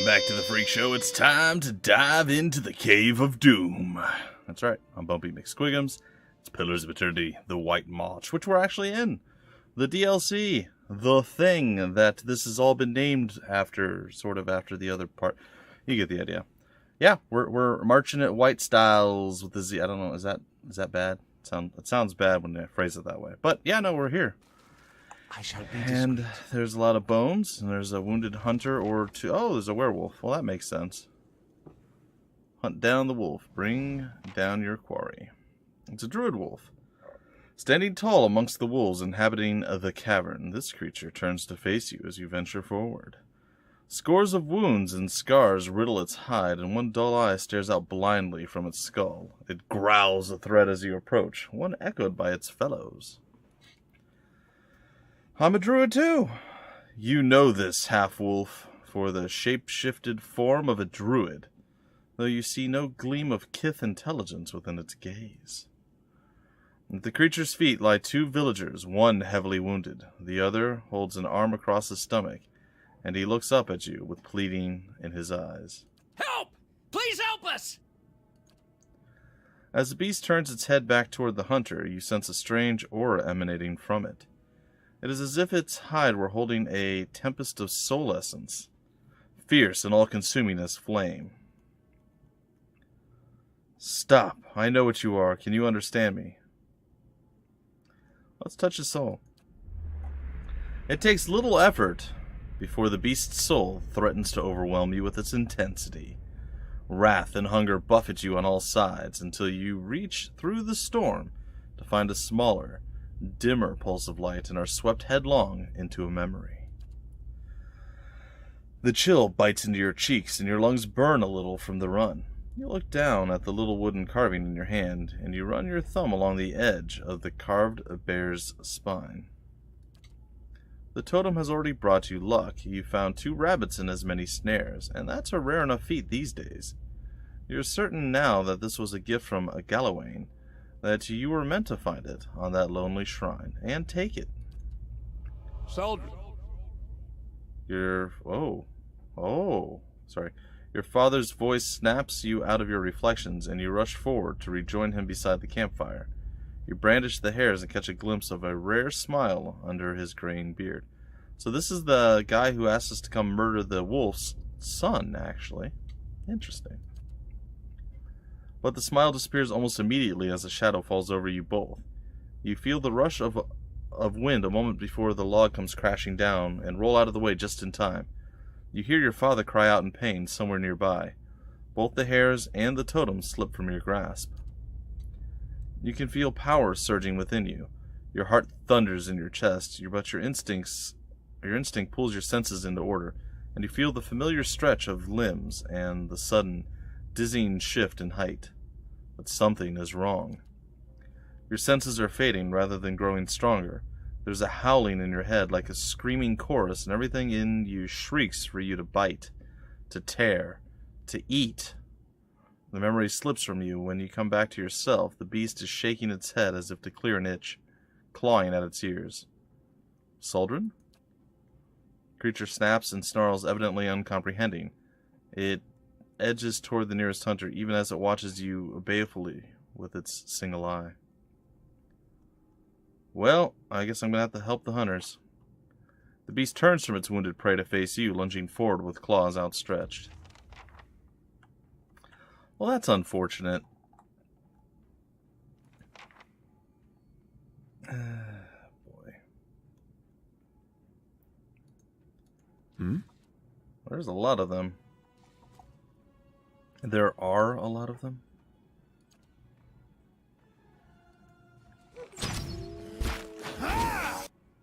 back to the Freak Show. It's time to dive into the Cave of Doom. That's right, I'm Bumpy McSquigums. It's Pillars of Eternity, the White March, which we're actually in. The DLC, the thing that this has all been named after, sort of after the other part. You get the idea. Yeah, we're marching at white styles with the Z. I don't know, is that bad? It sounds bad when I phrase it that way. But yeah, no, we're here. I shall be and discreet. there's a lot of bones, and there's a wounded hunter or two. Oh, there's a werewolf. Well, that makes sense. Hunt down the wolf. Bring down your quarry. It's a druid wolf. Standing tall amongst the wolves inhabiting the cavern, this creature turns to face you as you venture forward. Scores of wounds and scars riddle its hide, and one dull eye stares out blindly from its skull. It growls a threat as you approach, one echoed by its fellows. I'm a druid too. You know this, half-wolf, for the shape-shifted form of a druid, though you see no gleam of kith intelligence within its gaze. At the creature's feet lie two villagers, one heavily wounded, the other holds an arm across his stomach, and he looks up at you with pleading in his eyes. Help! Please help us! As the beast turns its head back toward the hunter, you sense a strange aura emanating from it. It is as if its hide were holding a tempest of soul essence, fierce and all-consuming as flame. Stop. I know what you are. Can you understand me? Let's touch his soul. It takes little effort before the beast's soul threatens to overwhelm you with its intensity. Wrath and hunger buffet you on all sides until you reach through the storm to find a smaller, dimmer pulse of light and are swept headlong into a memory. The chill bites into your cheeks and your lungs burn a little from the run. You look down at the little wooden carving in your hand and you run your thumb along the edge of the carved bear's spine. The totem has already brought you luck. You found 2 rabbits in as many snares, and that's a rare enough feat these days. You're certain now that this was a gift from a Galawain, that you were meant to find it on that lonely shrine, and take it. Soldier. Your father's voice snaps you out of your reflections, and you rush forward to rejoin him beside the campfire. You brandish the hairs and catch a glimpse of a rare smile under his graying beard. So this is the guy who asked us to come murder the wolf's son, actually. Interesting. But the smile disappears almost immediately as a shadow falls over you both. You feel the rush of wind a moment before the log comes crashing down and roll out of the way just in time. You hear your father cry out in pain somewhere nearby. Both the hairs and the totem slip from your grasp. You can feel power surging within you. Your heart thunders in your chest, but your instinct pulls your senses into order, and you feel the familiar stretch of limbs and the sudden, dizzying shift in height. But something is wrong. Your senses are fading rather than growing stronger. There's a howling in your head like a screaming chorus, and everything in you shrieks for you to bite, to tear, to eat. The memory slips from you. When you come back to yourself, the beast is shaking its head as if to clear an itch, clawing at its ears. Soldrin? The creature snaps and snarls, evidently uncomprehending. It edges toward the nearest hunter, even as it watches you balefully with its single eye. Well, I guess I'm going to have to help the hunters. The beast turns from its wounded prey to face you, lunging forward with claws outstretched. Well, that's unfortunate. Boy. There's a lot of them. There are a lot of them?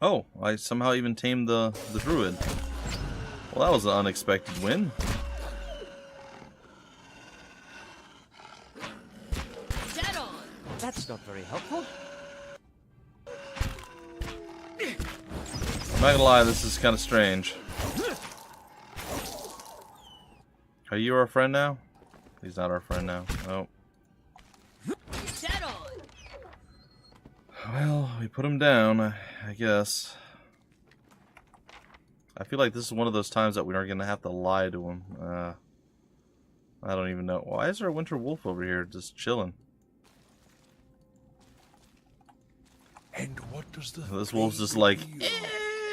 Oh, I somehow even tamed the druid. Well, that was an unexpected win. Dead on. That's not very helpful. I'm not gonna lie, this is kind of strange. Are you our friend now? He's not our friend now. Oh. Dead on. Well, we put him down, I guess. I feel like this is one of those times that we aren't going to have to lie to him. I don't even know. Why is there a winter wolf over here just chilling? And what does the This wolf's just like,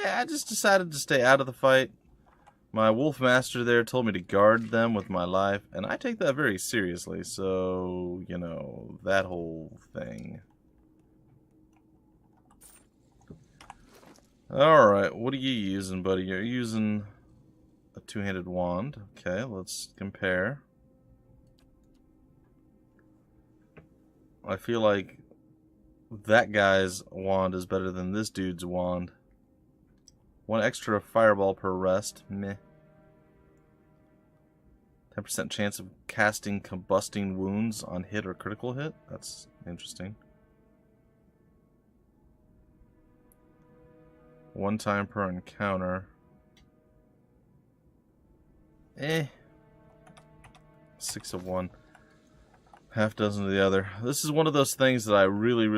I just decided to stay out of the fight. My wolf master there told me to guard them with my life, and I take that very seriously, so, you know, that whole thing. Alright, what are you using, buddy? You're using a two-handed wand. Okay, let's compare. I feel like that guy's wand is better than this dude's wand. One extra fireball per rest. Meh. 10% chance of casting combusting wounds on hit or critical hit. That's interesting. One time per encounter. 6 of one. Half dozen of the other. This is one of those things that I really, you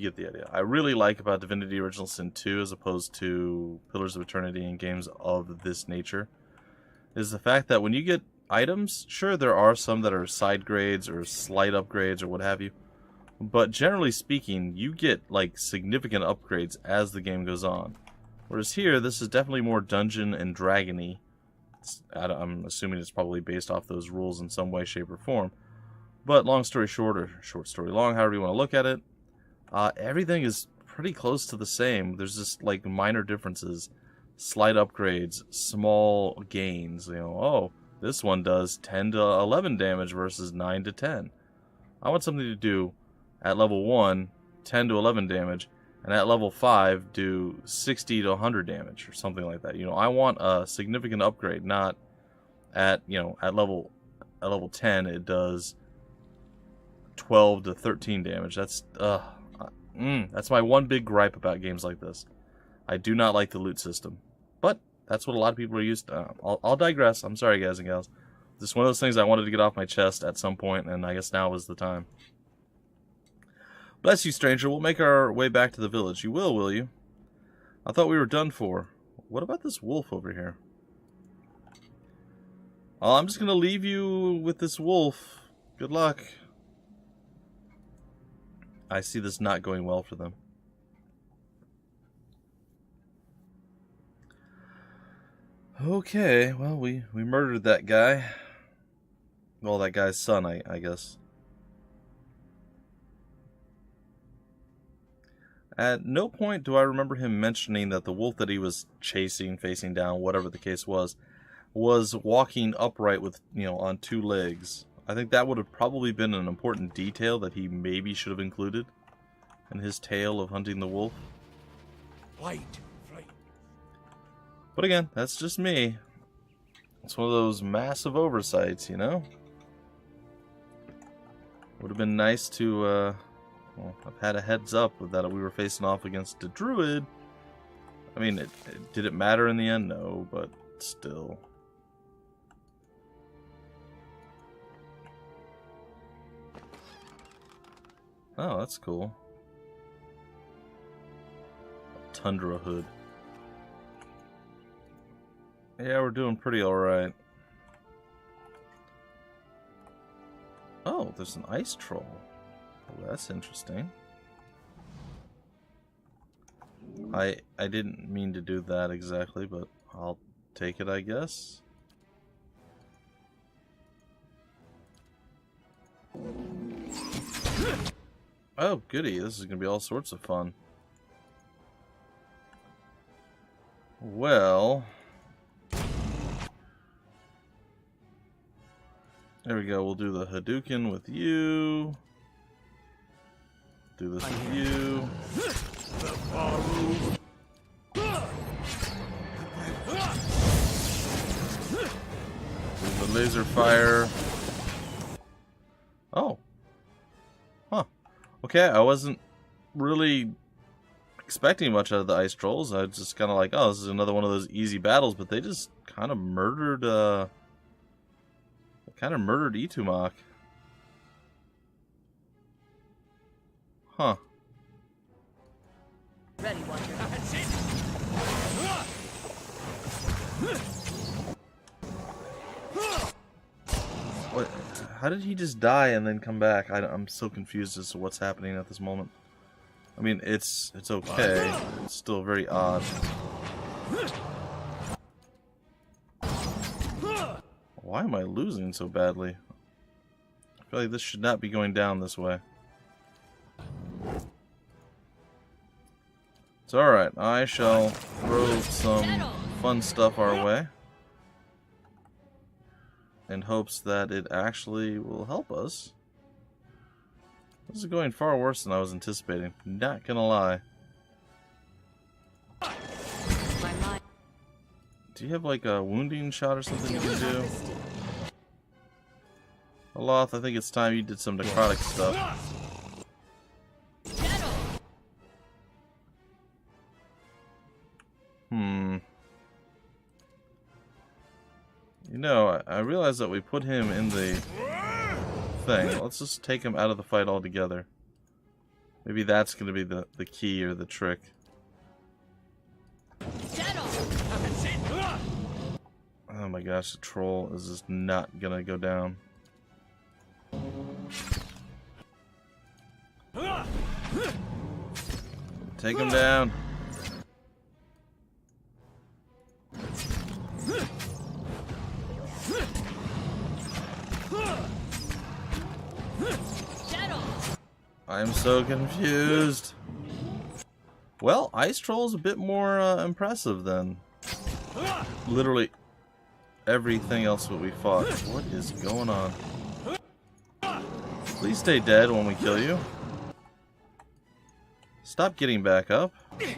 get the idea. I really like about Divinity Original Sin 2 as opposed to Pillars of Eternity and games of this nature. Is the fact that when you get items, sure there are some that are side grades or slight upgrades or what have you. But generally speaking, you get like significant upgrades as the game goes on. Whereas here, this is definitely more dungeon and dragon-y. I'm assuming it's probably based off those rules in some way, shape, or form. But long story short, or short story long, however you want to look at it, everything is pretty close to the same. There's just like minor differences, slight upgrades, small gains. You know, oh, this one does 10 to 11 damage versus 9 to 10. I want something to do at level 1, 10 to 11 damage, and at level 5 do 60 to 100 damage or something like that. You know, I want a significant upgrade, not at, you know, at level 10 it does 12 to 13 damage. That's my one big gripe about games like this. I do not like the loot system. But that's what a lot of people are used to. I'll digress. I'm sorry, guys and gals. Just one of those things I wanted to get off my chest at some point, and I guess now is the time. Bless you, stranger. We'll make our way back to the village. You will you? I thought we were done for. What about this wolf over here? Oh, I'm just going to leave you with this wolf. Good luck. I see this not going well for them. Okay, well, we murdered that guy. Well, that guy's son, I guess. At no point do I remember him mentioning that the wolf that he was chasing, facing down, whatever the case was walking upright with, you know, on 2 legs. I think that would have probably been an important detail that he maybe should have included in his tale of hunting the wolf. white flame? But again, that's just me. It's one of those massive oversights, you know? Would have been nice to, well, I've had a heads up that we were facing off against a druid. I mean, did it matter in the end? No, but still. Oh, that's cool. Tundra hood. Yeah, we're doing pretty alright. Oh, there's an ice troll. Oh, that's interesting. I didn't mean to do that exactly, but I'll take it, I guess. Oh, goody. This is going to be all sorts of fun. Well, there we go. We'll do the Hadouken with you. Do this with you. Do the laser fire. Oh. Huh. Okay, I wasn't really expecting much out of the ice trolls. I was just kind of like, oh, this is another one of those easy battles, but they just kind of murdered, Itumak. Huh. Ready, Wonder. How did he just die and then come back? I'm so confused as to what's happening at this moment. I mean, it's okay. It's still very odd. Why am I losing so badly? I feel like this should not be going down this way. It's alright. I shall throw some fun stuff our way. In hopes that it actually will help us. This is going far worse than I was anticipating. Not gonna lie. Do you have like a wounding shot or something you can do? Aloth, I think it's time you did some necrotic stuff. You know, I realize that we put him in the thing. Let's just take him out of the fight altogether. Maybe that's going to be the key or the trick. Oh my gosh, the troll is just not going to go down. Take him down. I am so confused. Well, Ice Troll is a bit more impressive than literally everything else that we fought. What is going on? Please stay dead when we kill you. Stop getting back up. The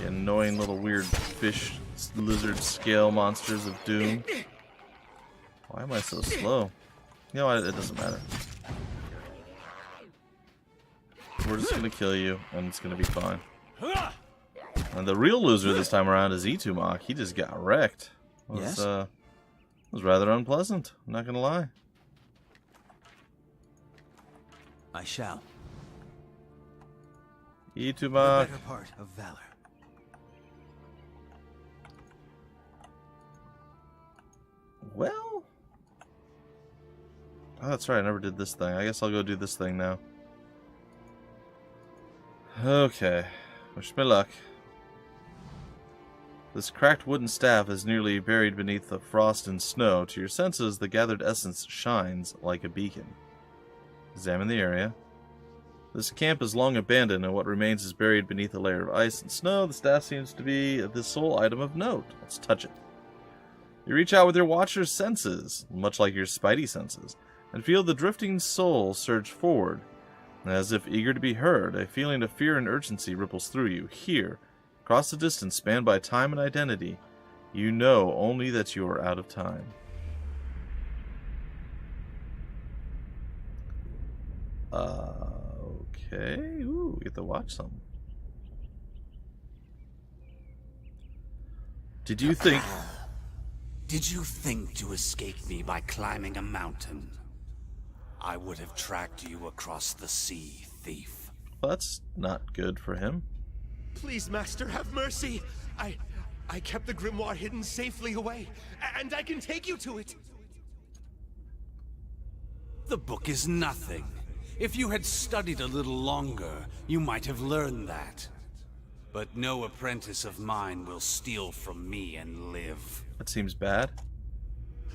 annoying little weird fish, lizard, scale monsters of doom. Why am I so slow? You know what? It doesn't matter. We're just gonna kill you, and it's gonna be fine. And the real loser this time around is Itumok. He just got wrecked. It was rather unpleasant. I'm not gonna lie. I shall. The Itumok. better part of valor. Well. Oh, that's right. I never did this thing. I guess I'll go do this thing now. Okay. Wish me luck. This cracked wooden staff is nearly buried beneath the frost and snow. To your senses, the gathered essence shines like a beacon. Examine the area. This camp is long abandoned, and what remains is buried beneath a layer of ice and snow. The staff seems to be the sole item of note. Let's touch it. You reach out with your watcher's senses, much like your spidey senses, and feel the drifting soul surge forward. As if eager to be heard, a feeling of fear and urgency ripples through you. Here, across the distance spanned by time and identity, you know only that you are out of time. Okay. Ooh, we get to watch some. Did you think... Did you think to escape me by climbing a mountain? I would have tracked you across the sea, thief. Well, that's not good for him. Please, Master, have mercy. I kept the grimoire hidden safely away, and I can take you to it. The book is nothing. If you had studied a little longer, you might have learned that. But no apprentice of mine will steal from me and live. That seems bad.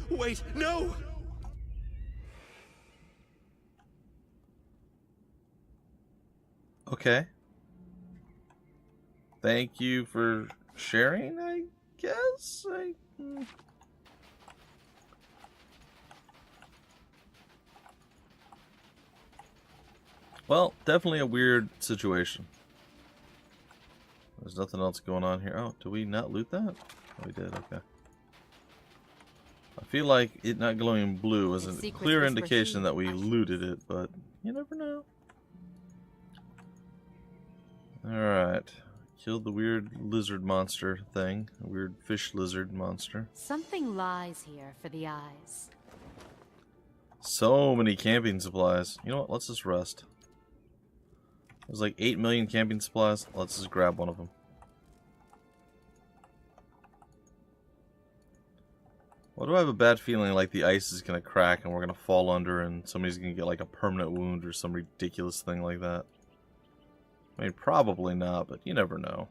Wait, no! Okay. Thank you for sharing, I guess? Well, definitely a weird situation. There's nothing else going on here. Oh, do we not loot that? Oh, we did, okay. I feel like it not glowing blue is a clear indication that we looted it, but you never know. Alright. Killed the weird lizard monster thing. A weird fish lizard monster. Something lies here for the eyes. So many camping supplies. You know what? Let's just rest. There's like 8 million camping supplies. Let's just grab one of them. Why do I have a bad feeling like the ice is going to crack and we're going to fall under and somebody's going to get like a permanent wound or some ridiculous thing like that? I mean, probably not, but you never know.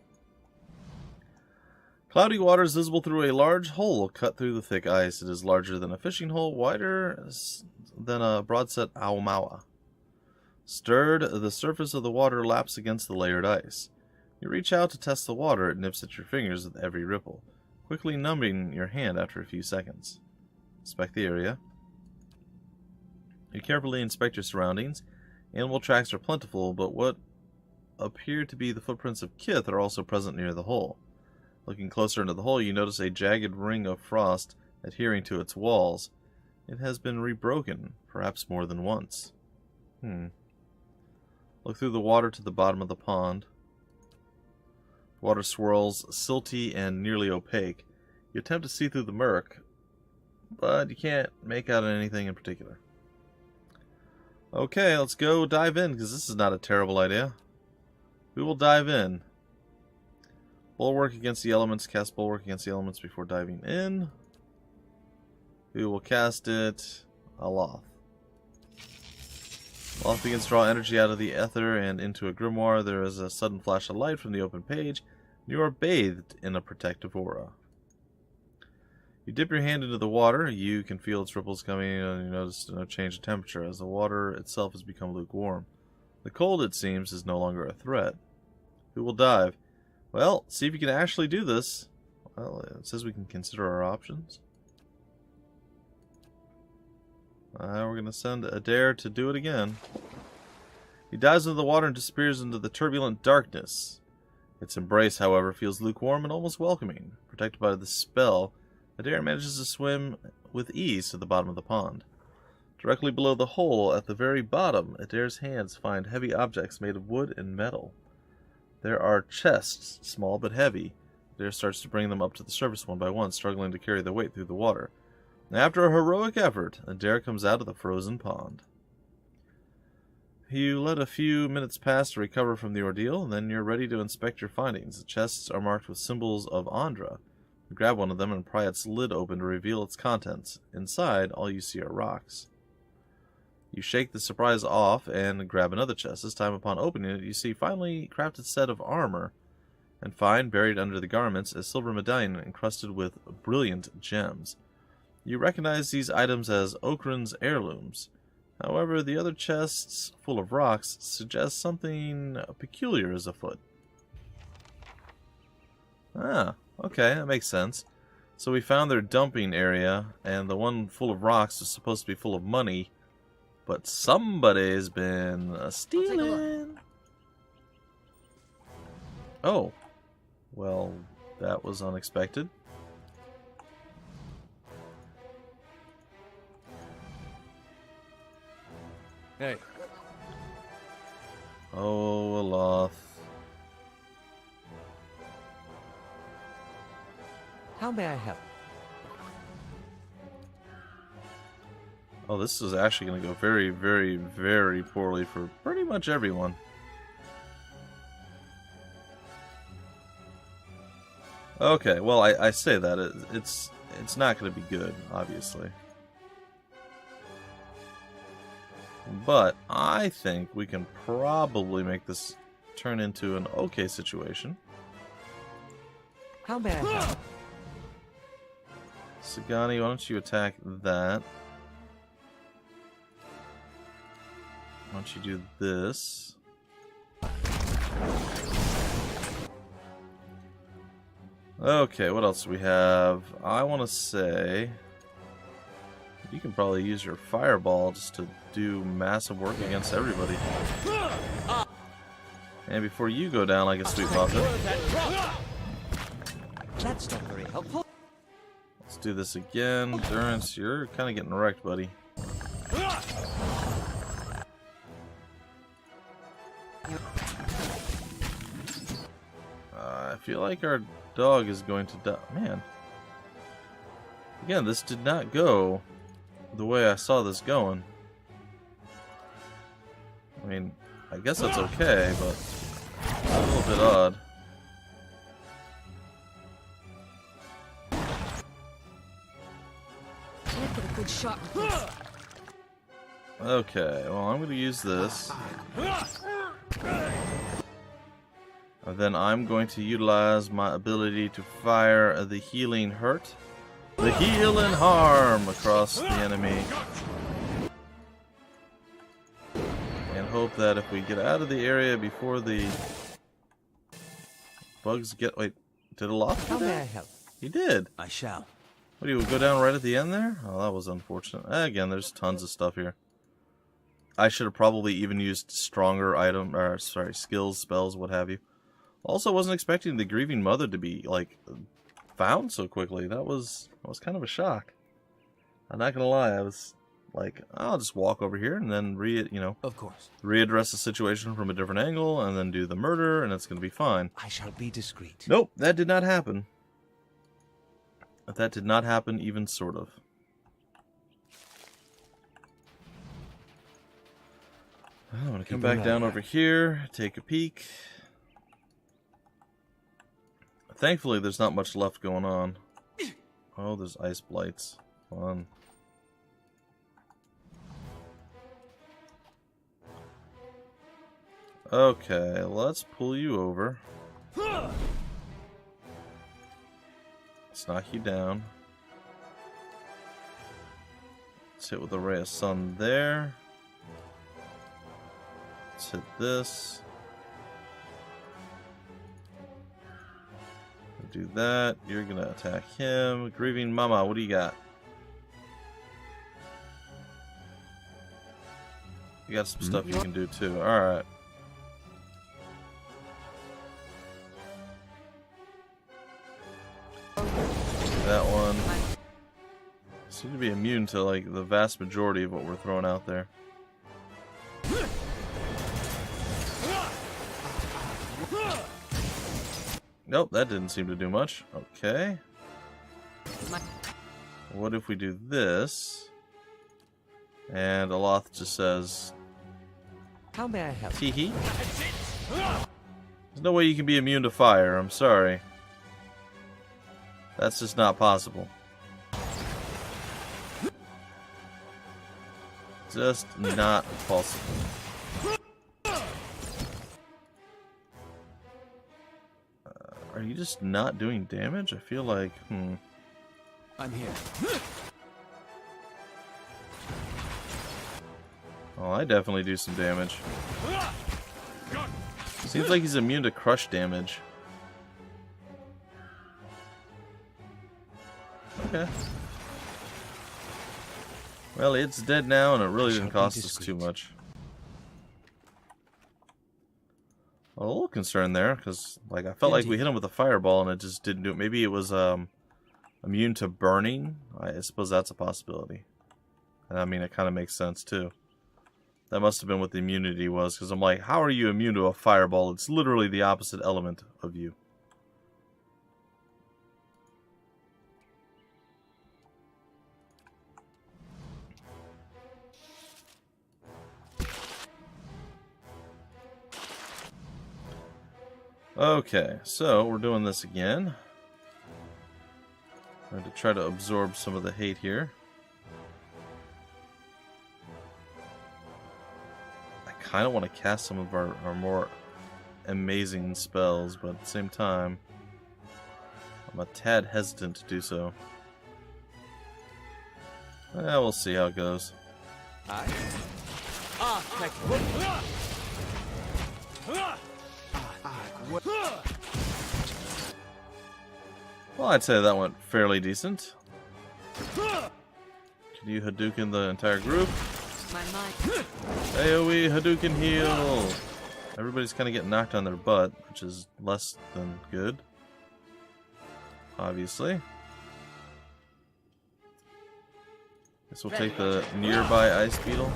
Cloudy water is visible through a large hole cut through the thick ice. It is larger than a fishing hole, wider than a broadset aumaua. Stirred, the surface of the water laps against the layered ice. You reach out to test the water. It nips at your fingers with every ripple, quickly numbing your hand after a few seconds. Inspect the area. You carefully inspect your surroundings. Animal tracks are plentiful, but what appear to be the footprints of Kith are also present near the hole. Looking closer into the hole, you notice a jagged ring of frost adhering to its walls. It has been rebroken, perhaps more than once. Look through the water to the bottom of the pond. Water swirls, silty and nearly opaque. You attempt to see through the murk, but you can't make out anything in particular. Okay, let's go dive in, because this is not a terrible idea. We will dive in. Bulwark against the elements. Cast Bulwark against the elements before diving in. We will cast it aloft. Aloft begins to draw energy out of the ether and into a grimoire. There is a sudden flash of light from the open page. You are bathed in a protective aura. You dip your hand into the water. You can feel its ripples coming in, and you notice no change in temperature as the water itself has become lukewarm. The cold, it seems, is no longer a threat. Who will dive? Well, see if you can actually do this. Well, it says we can consider our options. We're going to send Adair to do it again. He dives into the water and disappears into the turbulent darkness. Its embrace, however, feels lukewarm and almost welcoming. Protected by the spell, Adair manages to swim with ease to the bottom of the pond. Directly below the hole, at the very bottom, Adair's hands find heavy objects made of wood and metal. There are chests, small but heavy. Adair starts to bring them up to the surface one by one, struggling to carry the weight through the water. After a heroic effort, Adair comes out of the frozen pond. You let a few minutes pass to recover from the ordeal, and then you're ready to inspect your findings. The chests are marked with symbols of Andra. You grab one of them and pry its lid open to reveal its contents. Inside, all you see are rocks. You shake the surprise off and grab another chest. This time, upon opening it, you see a finely crafted set of armor, and find, buried under the garments, a silver medallion encrusted with brilliant gems. You recognize these items as Okran's heirlooms. However, the other chests, full of rocks, suggest something peculiar is afoot. Ah, okay, that makes sense. So we found their dumping area, and the one full of rocks is supposed to be full of money, but somebody's been stealing. Oh, well, that was unexpected. Hey. Oh, Aloth. How may I help? Oh, this is actually going to go very, very, very poorly for pretty much everyone. Okay, well, I say that. It's not going to be good, obviously. But I think we can probably make this turn into an okay situation. How may I help? Sagani, why don't you attack that? Why don't you do this? Okay, what else do we have? I want to say you can probably use your fireball just to do massive work against everybody. And before you go down like a sweet muffin, That's not very helpful. let's do this again. Durance, you're kind of getting wrecked, buddy. I feel like our dog is going to die. Man. Again, this did not go the way I saw this going. I mean, I guess that's okay, but a little bit odd. Shot. Okay, well, I'm going to use this. And then I'm going to utilize my ability to fire the healing hurt. The heal and harm across the enemy. And hope that if we get out of the area before the bugs get... Wait, did Aloth do How may I that? help? He did. I shall. What, do you go down right at the end there? Oh, that was unfortunate. Again, there's tons of stuff here. I should have probably even used stronger skills, spells, what have you. Also, wasn't expecting the grieving mother to be like found so quickly. That was kind of a shock. I'm not gonna lie. I was like, I'll just walk over here and then Of course. readdress the situation from a different angle, and then do the murder, and it's gonna be fine. I shall be discreet. Nope, that did not happen. That did not happen, even sort of. I'm gonna come back down over here, take a peek. Thankfully, there's not much left going on. Oh, there's ice blights. Fun. Okay, let's pull you over. Let's knock you down. Let's hit with a ray of sun there. Let's hit this. Do that. You're gonna attack him. Grieving Mama, what do you got? You got some stuff you can do too. Alright. That one seems to be immune to like the vast majority of what we're throwing out there. Nope, that didn't seem to do much. Okay. What if we do this? And Aloth just says, How may I help? Teehee. There's no way you can be immune to fire, I'm sorry. That's just not possible. Just not possible. Are you just not doing damage? I feel like, I'm here. Oh, I definitely do some damage. Seems like he's immune to crush damage. Okay. Well, it's dead now, and it really didn't cost us too much. A little concerned there, because like I felt like we hit him with a fireball and it just didn't do it. Maybe it was immune to burning. I suppose that's a possibility. And I mean, it kind of makes sense too. That must have been what the immunity was, because I'm like, how are you immune to a fireball? It's literally the opposite element of you. Okay, so we're doing this again. I'm going to try to absorb some of the hate here. I kind of want to cast some of our more amazing spells, but at the same time, I'm a tad hesitant to do so. We'll see how it goes. Well, I'd say that went fairly decent. Can you Hadouken the entire group? My mind. AoE Hadouken heal! Everybody's kind of getting knocked on their butt, which is less than good. Obviously. Guess we'll take the nearby ice beetle.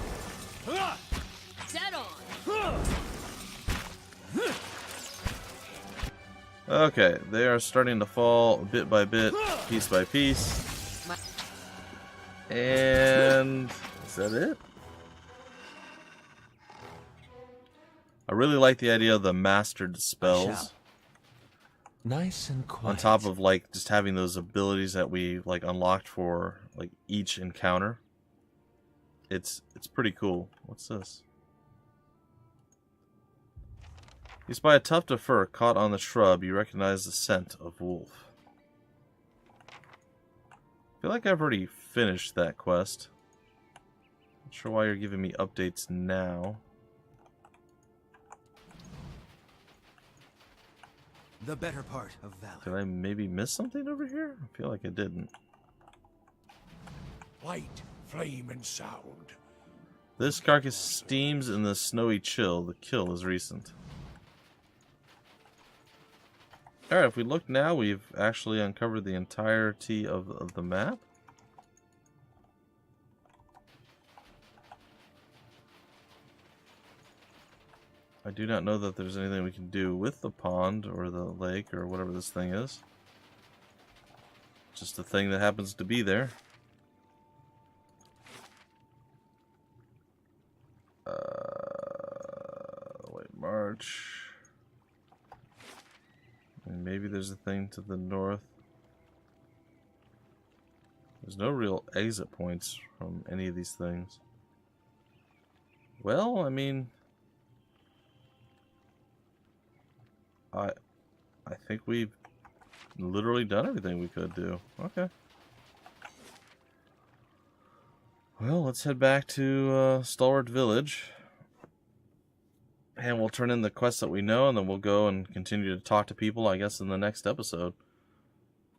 Dead on. Okay, they are starting to fall bit by bit, piece by piece. And is that it? I really like the idea of the mastered spells. Nice and quiet. On top of like just having those abilities that we like unlocked for like each encounter. it's pretty cool. What's this? You spy a tuft of fur caught on the shrub. You recognize the scent of wolf. I feel like I've already finished that quest. Not sure why you're giving me updates now. The better part of valor. Did I maybe miss something over here? I feel like I didn't. Light, flame, and sound. This carcass steams in the snowy chill. The kill is recent. Alright, if we look now, we've actually uncovered the entirety of the map. I do not know that there's anything we can do with the pond or the lake or whatever this thing is. Just a thing that happens to be there. Wait, March. And maybe there's a thing to the north. There's no real exit points from any of these things. Well, I mean, I think we've literally done everything we could do. Okay. Well, let's head back to Stalwart Village. And we'll turn in the quests that we know, and then we'll go and continue to talk to people, I guess, in the next episode.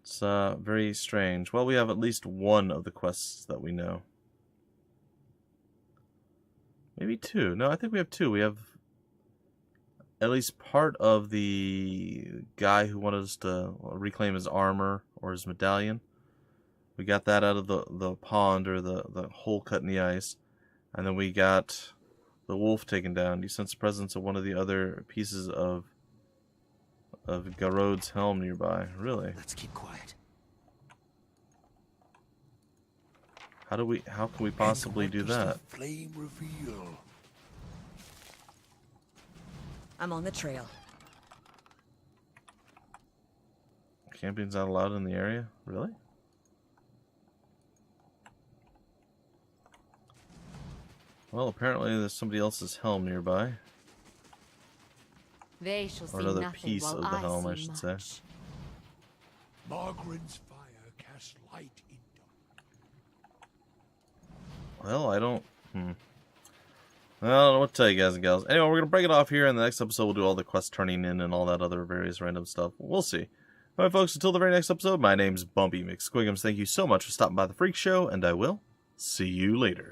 It's very strange. Well, we have at least one of the quests that we know. Maybe two. No, I think we have two. We have at least part of the guy who wanted us to reclaim his armor or his medallion. We got that out of the pond, or the hole cut in the ice. And then we got the wolf taken down. You sense the presence of one of the other pieces of Garod's helm nearby. Really? Let's keep quiet. How can we possibly And do what does that? the flame reveal? I'm on the trail. Camping's not allowed in the area? Really? Well, apparently there's somebody else's helm nearby. They shall Or see another nothing piece while of the helm, I see should say. much. Margaren's fire casts light into. Well, I don't know what to tell you guys and gals. Anyway, we're going to break it off here. In the next episode, we'll do all the quest turning in and all that other various random stuff. We'll see. Alright, folks, until the very next episode, my name's Bumpy McSquigums. Thank you so much for stopping by the Freak Show, and I will see you later.